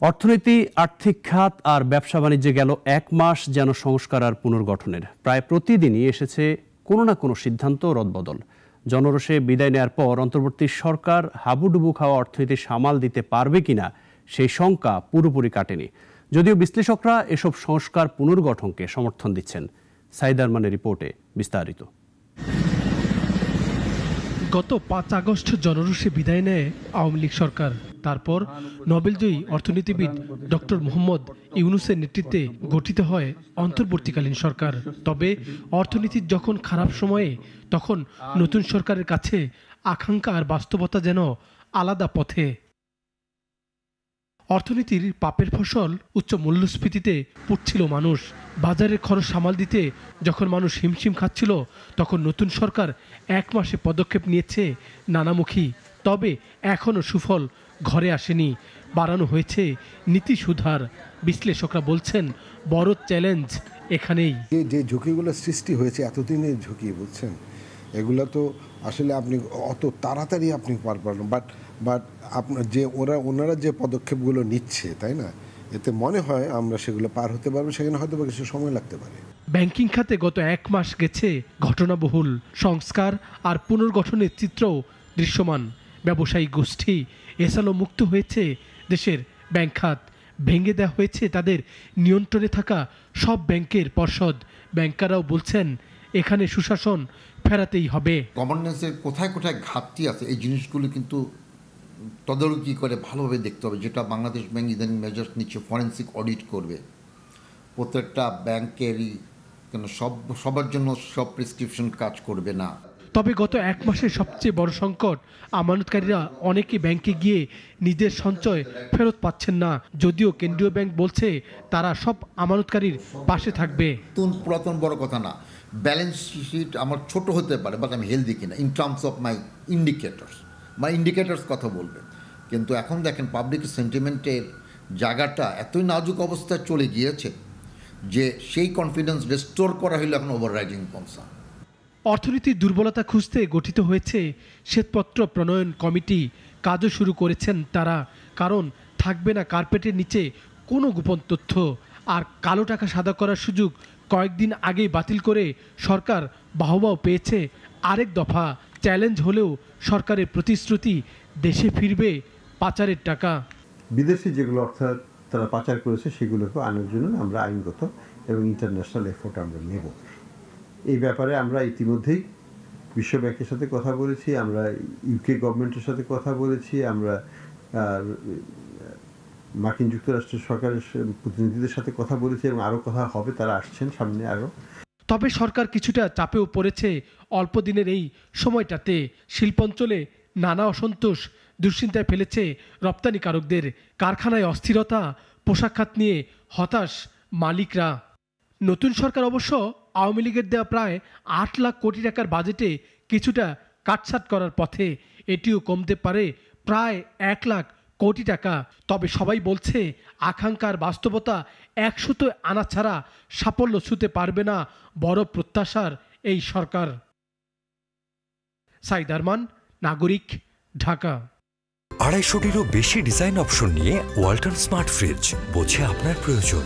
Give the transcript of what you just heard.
অর্থনীতি, আর্থিক খাত আর ব্যবসা বাণিজ্যে গেল এক মাস যেন সংস্কার আর পুনর্গঠনের। প্রায় প্রতিদিনই এসেছে কোনো না কোনো সিদ্ধান্ত রদবদল। জনরোষে বিদায় নেওয়ার পর অন্তর্বর্তী সরকার হাবুডুবু খাওয়া অর্থনীতি সামাল দিতে পারবে কিনা সেই শঙ্কা পুরোপুরি কাটেনি, যদিও বিশ্লেষকরা এসব সংস্কার পুনর্গঠনকে সমর্থন দিচ্ছেন। সাইদ আরমানের রিপোর্টে বিস্তারিত। গত 5 আগস্ট জনরোষে বিদায় নেয় আওয়ামী লীগ সরকার। তারপর নোবেলজয়ী অর্থনীতিবিদ ডক্টর মোহাম্মদ ইউনূসের নেতৃত্বে গঠিত হয় অন্তর্বর্তীকালীন সরকার। তবে অর্থনীতির যখন খারাপ সময়ে তখন নতুন সরকারের কাছে আকাঙ্ক্ষা আর বাস্তবতা যেন আলাদা পথে। অর্থনীতির পাপের ফসল উচ্চ মূল্যস্ফীতিতে পড়ছিল মানুষ। বাজারের খরচ সামাল দিতে যখন মানুষ হিমশিম খাচ্ছিল, তখন নতুন সরকার 1 মাসে পদক্ষেপ নিয়েছে নানামুখী। তবে এখনও সুফল ঘরে আসেনি। বাড়ানো হয়েছে নীতি সুধার। বিশ্লেষকরা বলছেন বড় চ্যালেঞ্জ এখানেই। যে ঝুঁকিগুলো সৃষ্টি হয়েছে এতদিনের ঝুঁকি, বুঝছেন, এগুলো তো আসলে আপনি অত তাড়াতাড়ি আপনি পারবেন না। বাট আপনার যে ওনারা যে পদক্ষেপগুলো নিচ্ছে, তাই না, এতে মনে হয় আমরা সেগুলো পার হতে পারবো। সেখানে হয়তো কিছু সময় লাগতে পারে। ব্যাংকিং খাতে গত 1 মাস গেছে ঘটনাবহুল। সংস্কার আর পুনর্গঠনের চিত্রও দৃশ্যমান। ব্যবসায়িক গোষ্ঠী এসালো মুক্ত হয়েছে দেশের ব্যাংক খাত। ভেঙে দেওয়া হয়েছে তাদের নিয়ন্ত্রণে থাকা সব ব্যাংকের পর্ষদ। ব্যাংকাররাও বলছেন এখানে সুশাসন ফেরাতেই হবে। গভর্নেন্সের কোথায় কোথায় ঘাটতি আছে এই জিনিসগুলো কিন্তু তদারকি করে ভালোভাবে দেখতে হবে, যেটা বাংলাদেশ ব্যাংক ইদানিং মেজার্স নিচ্ছে, ফরেন্সিক অডিট করবে প্রত্যেকটা ব্যাংকেরই, কেন সবার জন্য সব প্রেসক্রিপশন কাজ করবে না। তবে গত 1 মাসের সবচেয়ে বড় সংকট, আমানতকারীরা অনেকে ব্যাংকে গিয়ে নিজের সঞ্চয় ফেরত পাচ্ছেন না, যদিও কেন্দ্রীয় ব্যাংক বলছে তারা সব আমানতকারীর পাশে থাকবে। পুরাতন বড় কথা না, ব্যালেন্স শিট আমার ছোট হতে পারে, বাট আমি হেলদি কিনা in terms of my indicators কথা বলবে। কিন্তু এখন দেখেন পাবলিক সেন্টিমেন্টের জায়গাটা এতই নাজুক অবস্থায় চলে গিয়েছে যে সেই কনফিডেন্স রেস্টোর করা হলো এখন ওভাররাইডিং কনসার্ন। অর্থনীতির দুর্বলতা খুঁজতে গঠিত হয়েছে শ্বেতপত্র প্রণয়ন কমিটি। কাজও শুরু করেছেন তারা, কারণ থাকবে না কার্পেটের নিচে কোনো গোপন তথ্য। আর কালো টাকা সাদা করার সুযোগ কয়েকদিন আগেই বাতিল করে সরকার বাহবাও পেয়েছে আরেক দফা। চ্যালেঞ্জ হলেও সরকারের প্রতিশ্রুতি, দেশে ফিরবে পাচারের টাকা। বিদেশি যেগুলো অর্থ তারা পাচার করেছে সেগুলোকে আনার জন্য আমরা আইনগত এবং ইন্টারন্যাশনাল এফোর্ট আমরা নেব। এই ব্যাপারে আমরা ইতিমধ্যেই বিশ্ব ব্যাংকের সাথে কথা বলেছি, আমরা ইউকে গভর্নমেন্টের সাথে কথা বলেছি, আমরা মার্কিন যুক্তরাষ্ট্রের সরকারের প্রতিনিধিদের সাথে কথা বলেছি এবং আরও কথা হবে, তারা আসছেন সামনে আরও। তবে সরকার কিছুটা চাপেও পড়েছে অল্প দিনের এই সময়টাতে। শিল্পাঞ্চলে নানা অসন্তোষ দুশ্চিন্তায় ফেলেছে রপ্তানিকারকদের। কারখানায় অস্থিরতা, পোশাক খাত নিয়ে হতাশ মালিকরা। নতুন সরকার অবশ্য আওয়ামী লীগের দেওয়া প্রায় 8 লাখ কোটি টাকার বাজেটে কিছুটা কাটছাট করার পথে। এটিও কমতে পারে প্রায় 1 লাখ কোটি টাকা। তবে সবাই বলছে আকাঙ্ক্ষার বাস্তবতা 100 আনা ছাড়া সাফল্য ছুঁতে পারবে না বড় প্রত্যাশার এই সরকার। সাইদ আরমান, নাগরিক, ঢাকা। 250-টিরও বেশি ডিজাইন অপশন নিয়ে ওয়ালটন স্মার্ট ফ্রিজ, বোঝে আপনার প্রয়োজন।